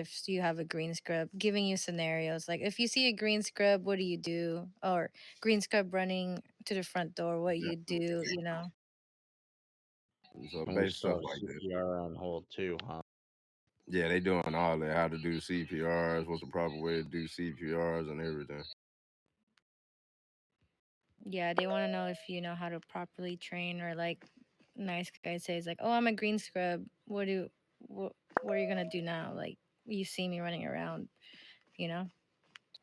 if you have a green scrub, giving you scenarios. Like if you see a green scrub, what do you do? Or green scrub running to the front door, what Yeah. you do, you know? So And we basic stuff still have like that. CPR on hold too, huh? Yeah, they doing all that. How to do CPRs, what's the proper way to do CPRs, and everything. Yeah, they want to know if you know how to properly train or like nice guy says like, "Oh, I'm a green scrub. What are you going to do now?" Like you see me running around, you know?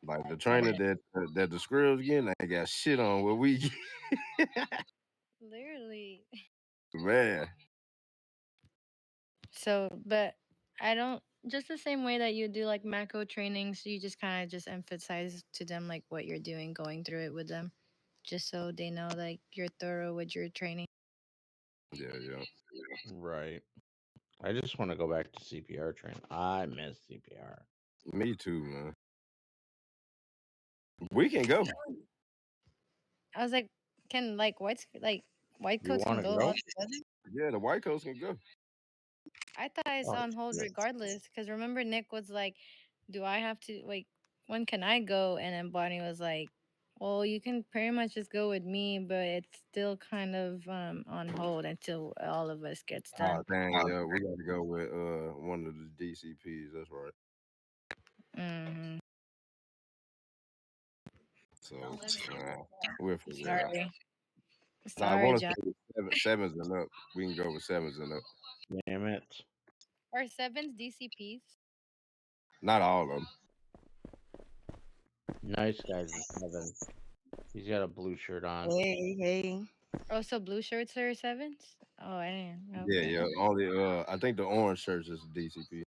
Like the So trainer that the Skrill's getting, they got shit on what we get. literally. Man. So, but I don't just the same way that you do like macro trainings, you just kind of just emphasize to them like what you're doing, going through it with them, just so they know like you're thorough with your training. Yeah, yeah. Right. I just want to go back to CPR training. I miss CPR. Me too, man. We can go. I was like, can like white You coats want can to go go? all together? Yeah, the white coats can go. I thought it's Oh, on hold shit. regardless. Because remember, Nick was like, "Do I have to like when can I go?" And then Bonnie was like, "Well, you can pretty much just go with me, but it's still kind of on hold until all of us gets Oh done." dang, yeah, we got to go with one of the DCPs. That's right. Hmm. So we'll figure it out. Sorry, Now I sorry, want to John. say sevens and up. We can go with sevens and up. Damn it. Are sevens DCPs? Not all of them. Nice guys is seven. He's got a blue shirt on. Hey, hey. Oh, so blue shirts are sevens? Oh, I didn't. Yeah, Okay. yeah. Only I think the orange shirts is DCP.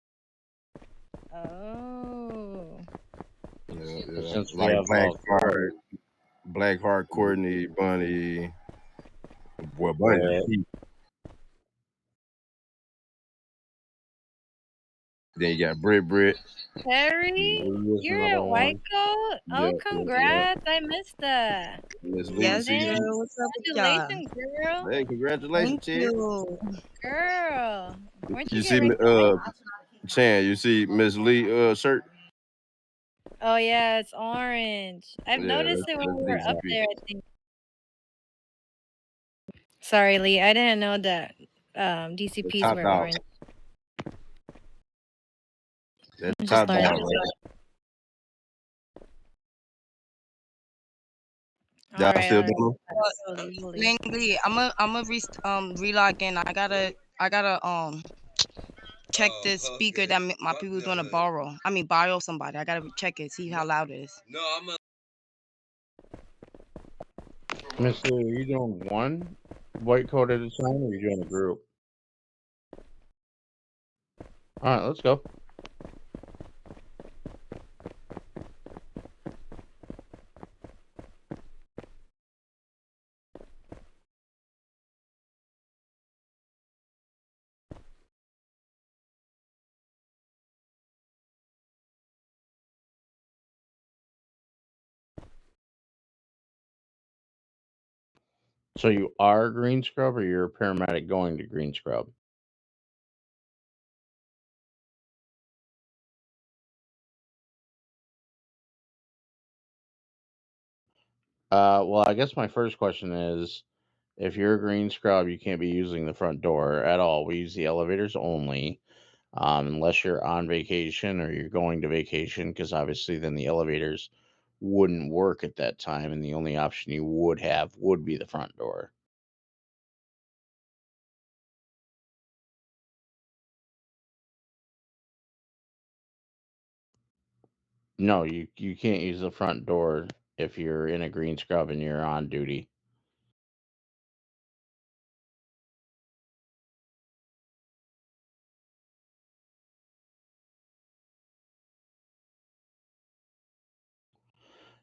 Oh. Yeah, But yeah. since we Like have all four, Blackheart, Courtney, Bunny. Well, Bunny. Britt, Then you got Brit. Terry, Lee is you're another at White one. Coat? Yeah, Oh, yeah, yeah. congrats. I missed that. Miss Lee, Yes, see sir. you. What's up with y'all? Congratulations, girl. Hey, Thank congratulations, Chad. you. Girl. Where'd you You get see, ready for White? Chan, you see Miss Lee shirt? Oh, yeah, it's orange. I've Yeah, noticed it when that's we were up DCP. there, I think. Sorry, Lee. I didn't know that The DCPs top were dog. orange. That I'm just top dog. learning. Right? All Y'all right, still all right. doing? But Slowly. Langley, I'm a relog in. I gotta check this speaker that my people gonna borrow. I mean borrow somebody. I gotta check it, see how loud it is. Miss Lee, are you doing one white coat at a time or are you doing a group? Alright, let's go. So you are green scrub or you're a paramedic going to green scrub? Well, I guess my first question is if you're a green scrub, you can't be using the front door at all. We use the elevators only, unless you're on vacation or you're going to vacation, because obviously then the elevators wouldn't work at that time, and the only option you would have would be the front door. No, you can't use the front door if you're in a green scrub and you're on duty.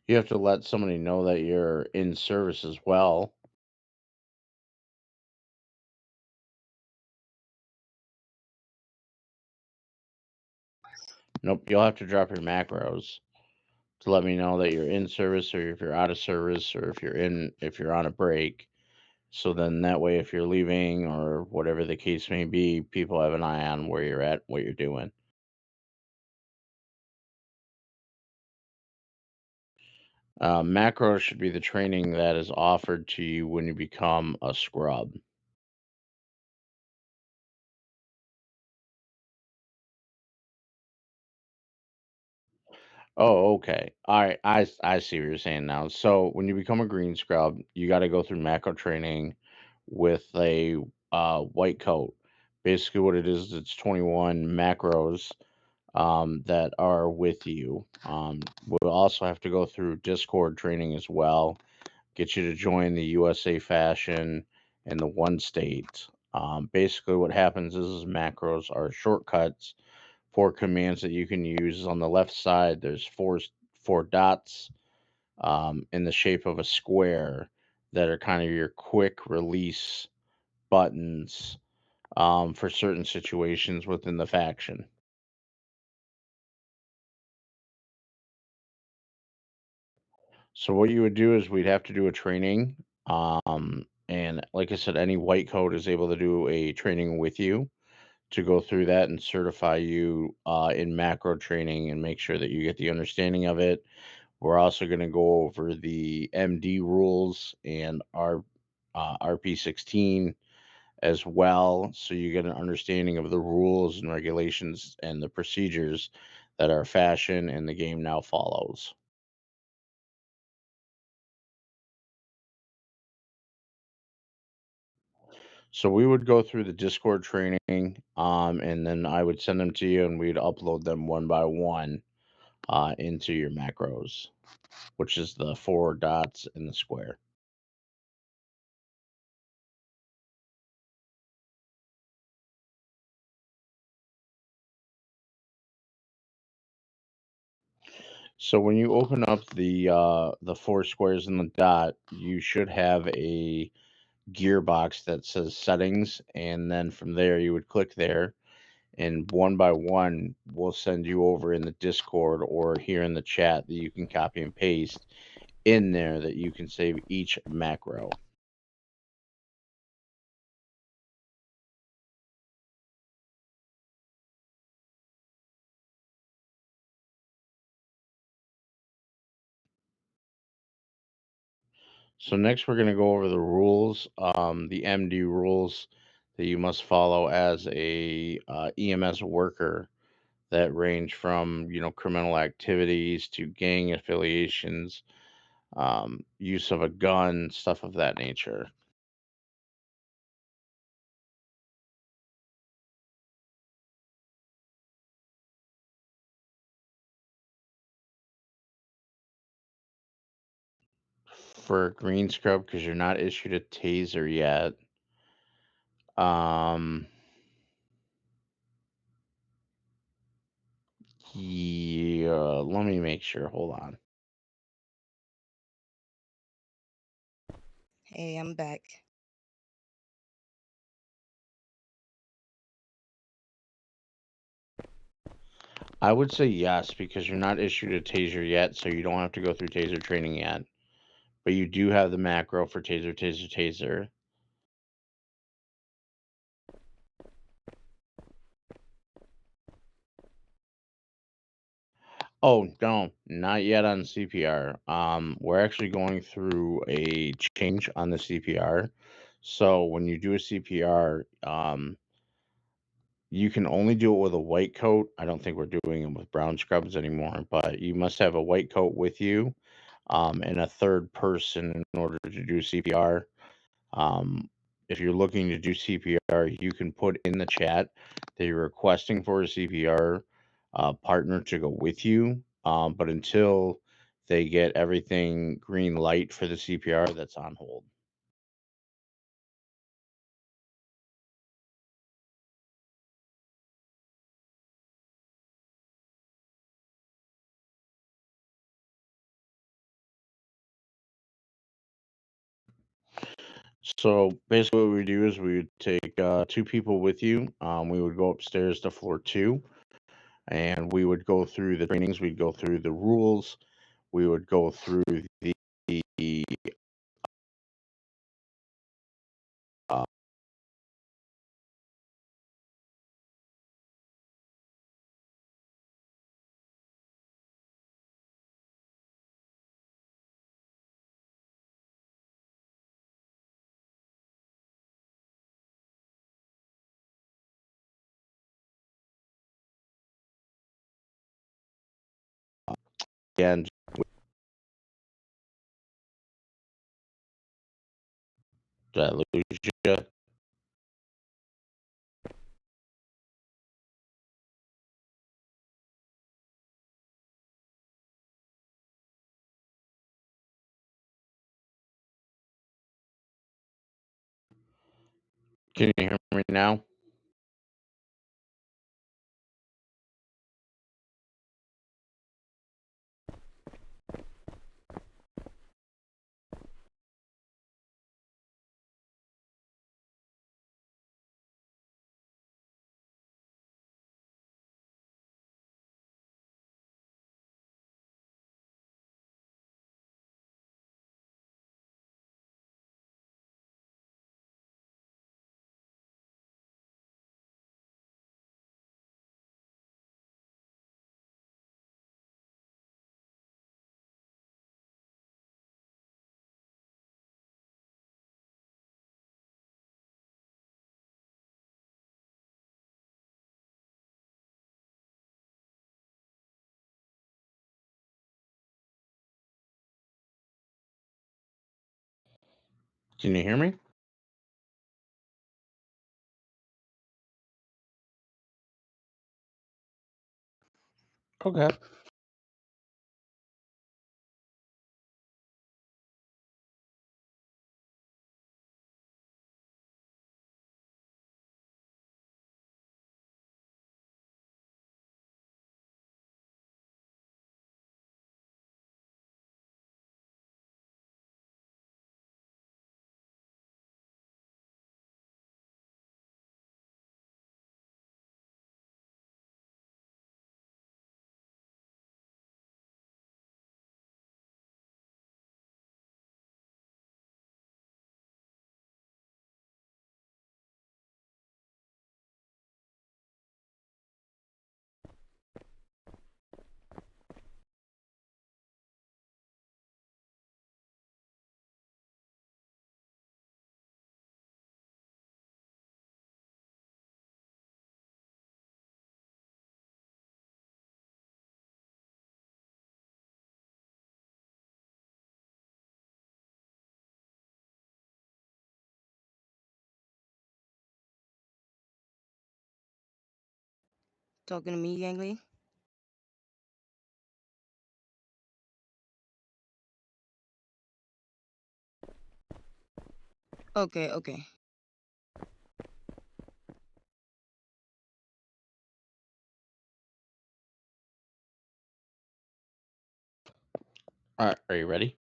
You have to let somebody know that you're in service as well. Nope, you'll have to drop your macros to let me know that you're in service or if you're out of service or if you're on a break. So then that way if you're leaving or whatever the case may be, people have an eye on where you're at, what you're doing. Macro should be the training that is offered to you when you become a scrub. Oh, okay. All right. I see what you're saying now. So when you become a green scrub, you got to go through macro training with a white coat. Basically, what it is, it's 21 macros that are with you. We'll also have to go through Discord training as well. Get you to join the USA Fashion and the One State. Basically, what happens is macros are shortcuts for commands that you can use. On the left side, there's four dots in the shape of a square that are kind of your quick release buttons for certain situations within the faction. So what you would do is we'd have to do a training. And like I said, any white coat is able to do a training with you to go through that and certify you in macro training and make sure that you get the understanding of it. We're also going to go over the MD rules and our RP16 as well, so you get an understanding of the rules and regulations and the procedures that our fashion and the game now follows. So we would go through the Discord training, and then I would send them to you, and we'd upload them one by one into your macros, which is the four dots in the square. So when you open up the four squares in the dot, you should have a gearbox that says settings, and then from there you would click there, and one by one we'll send you over in the Discord or here in the chat that you can copy and paste in there that you can save each macro. So next we're going to go over the rules, the MD rules that you must follow as a EMS worker that range from criminal activities to gang affiliations, use of a gun, stuff of that nature. For green scrub, because you're not issued a taser yet. Yeah, let me make sure. Hold on. Hey, I'm back. I would say yes, because you're not issued a taser yet, so you don't have to go through taser training yet. But you do have the macro for taser, taser, taser. Oh, no, not yet on CPR. We're actually going through a change on the CPR. So when you do a CPR, you can only do it with a white coat. I don't think we're doing it with brown scrubs anymore, but you must have a white coat with you, and a third person in order to do CPR. If you're looking to do CPR, you can put in the chat that you're requesting for a CPR partner to go with you. But until they get everything green light for the CPR, that's on hold. So basically, what we do is we would take two people with you. We would go upstairs to floor 2, and we would go through the trainings. We'd go through the rules. We would go through the uh, Again, did I lose you? Can you hear me now? Can you hear me? Okay. Talking to me, Yangli? Okay, okay. All right. Are you ready?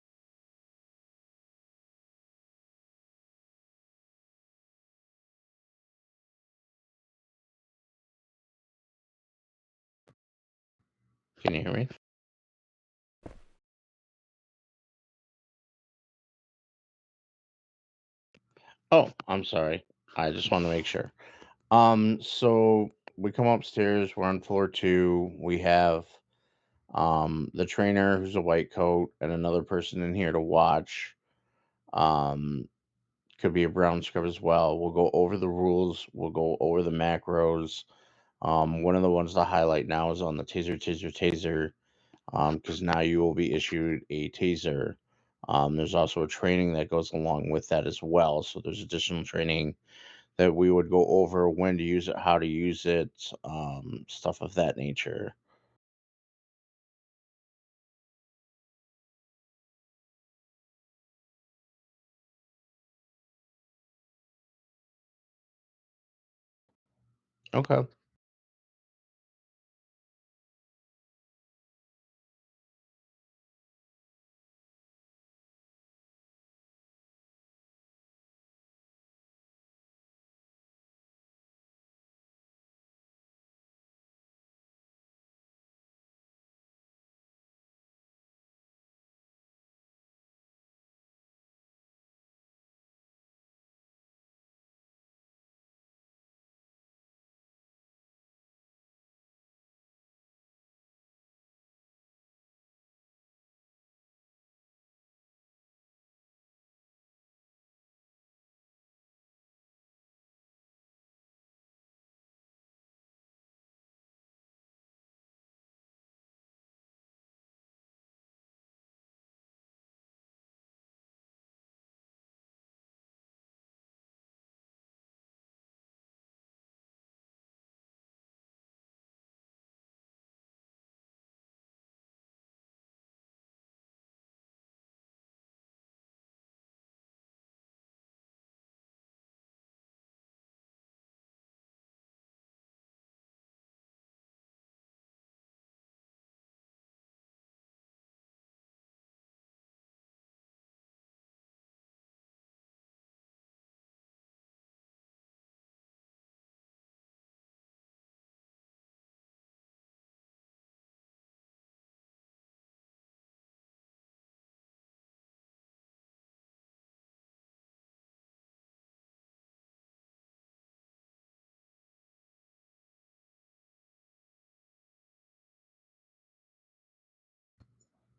Can you hear me? Oh, I'm sorry. I just want to make sure. So we come upstairs. We're on floor 2. We have the trainer, who's a white coat, and another person in here to watch. Um, could be a brown scrub as well. We'll go over the rules. We'll go over the macros. One of the ones to highlight now is on the taser. Because now you will be issued a taser. There's also a training that goes along with that as well. So there's additional training that we would go over when to use it, how to use it, stuff of that nature. Okay.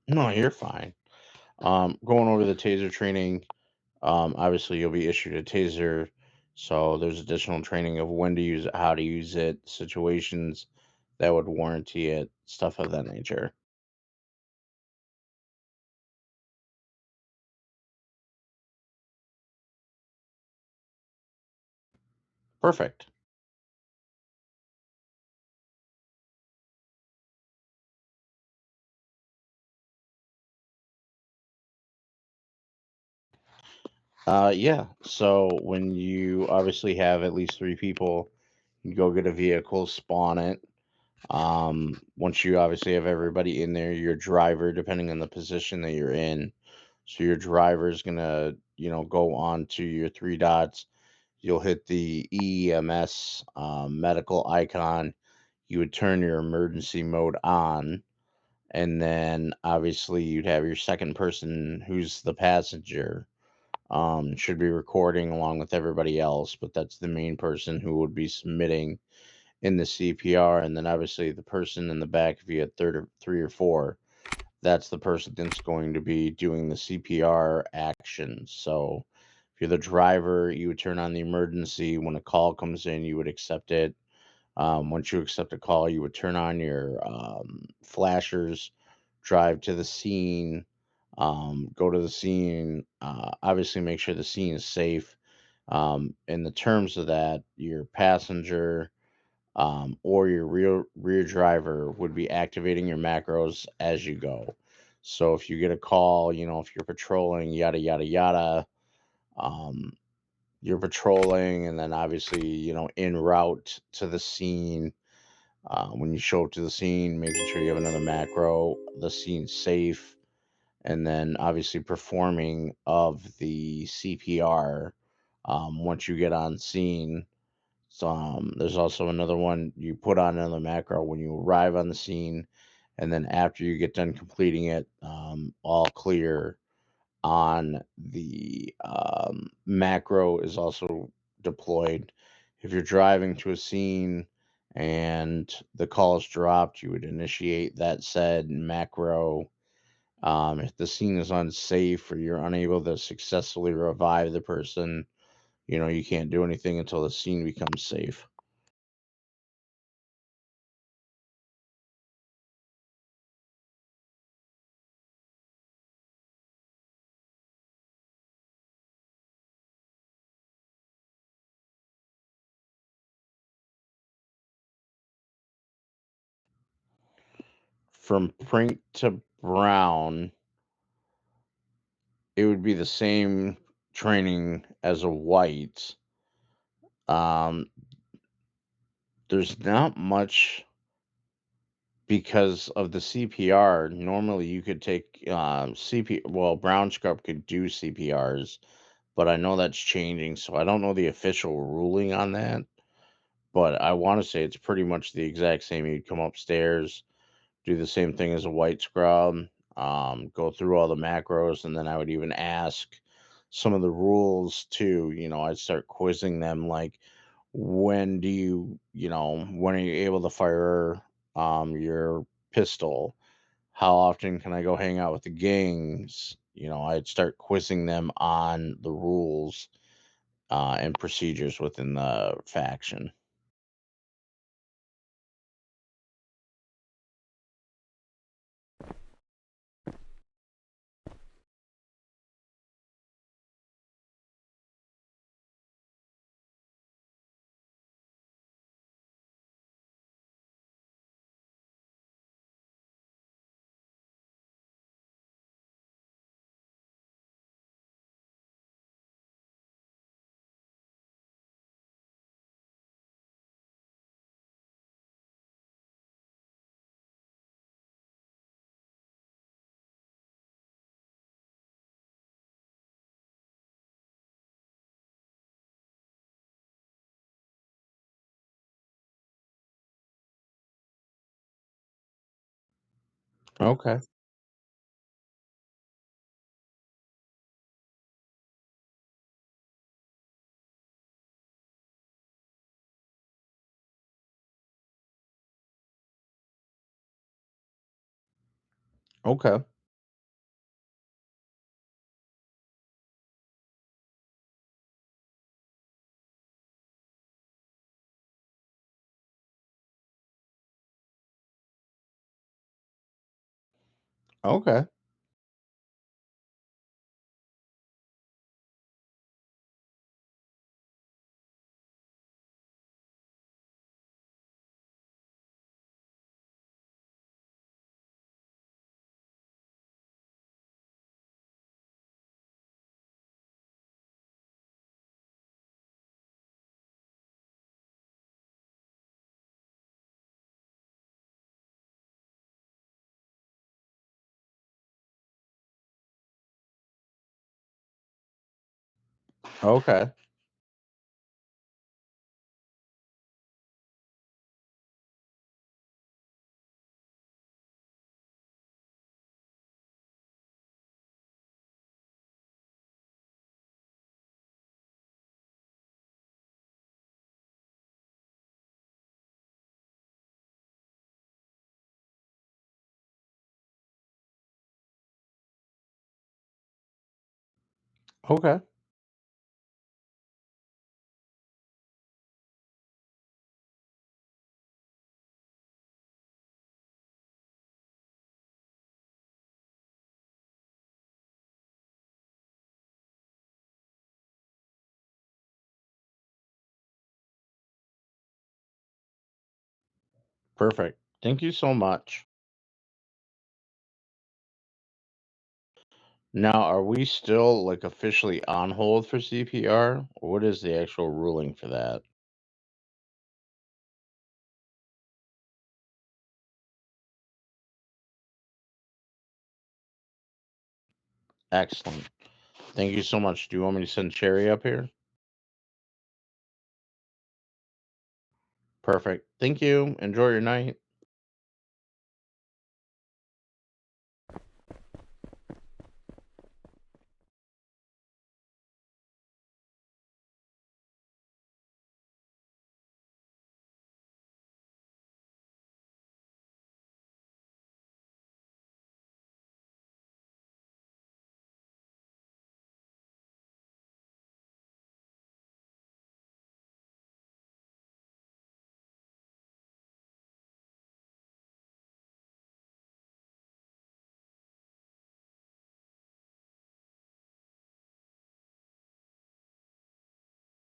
No, you're fine. Going over the taser training, obviously you'll be issued a taser, so there's additional training of when to use it, how to use it, situations that would warranty it, stuff of that nature. Perfect. Yeah. So when you obviously have at least three people, you go get a vehicle, spawn it. Once you obviously have everybody in there, your driver, depending on the position that you're in, so your driver is gonna, go on to your three dots. You'll hit the EMS medical icon. You would turn your emergency mode on, and then obviously you'd have your second person, who's the passenger, should be recording along with everybody else, but that's the main person who would be submitting in the CPR. And then obviously the person in the back, if you had third or three or four, that's the person that's going to be doing the CPR actions. So if you're the driver, you would turn on the emergency. When a call comes in, you would accept it. Once you accept a call, you would turn on your flashers, drive to the scene, go to the scene, obviously make sure the scene is safe. In the terms of that, your passenger or your rear driver would be activating your macros as you go. So if you get a call, if you're patrolling, yada yada yada, um, you're patrolling, and then obviously, en route to the scene. When you show up to the scene, making sure you have another macro, the scene's safe, and then obviously performing of the CPR once you get on scene. So, there's also another one you put on another macro when you arrive on the scene, and then after you get done completing it, all clear on the macro is also deployed. If you're driving to a scene and the call is dropped, you would initiate that said macro. If the scene is unsafe or you're unable to successfully revive the person, you can't do anything until the scene becomes safe. From Prink to Brown, it would be the same training as a white. Um, there's not much because of the CPR. Normally, you could take CP. Well, Brown Scrub could do CPRs, but I know that's changing, so I don't know the official ruling on that. But I want to say it's pretty much the exact same. You'd come upstairs, do the same thing as a white scrub, go through all the macros, and then I would even ask some of the rules too. I'd start quizzing them like, when are you able to fire your pistol? How often can I go hang out with the gangs? I'd start quizzing them on the rules and procedures within the faction. Okay. Okay. Okay. Okay. Okay. Perfect. Thank you so much. Now, are we still like officially on hold for CPR? Or what is the actual ruling for that? Excellent. Thank you so much. Do you want me to send Cherry up here? Perfect. Thank you. Enjoy your night.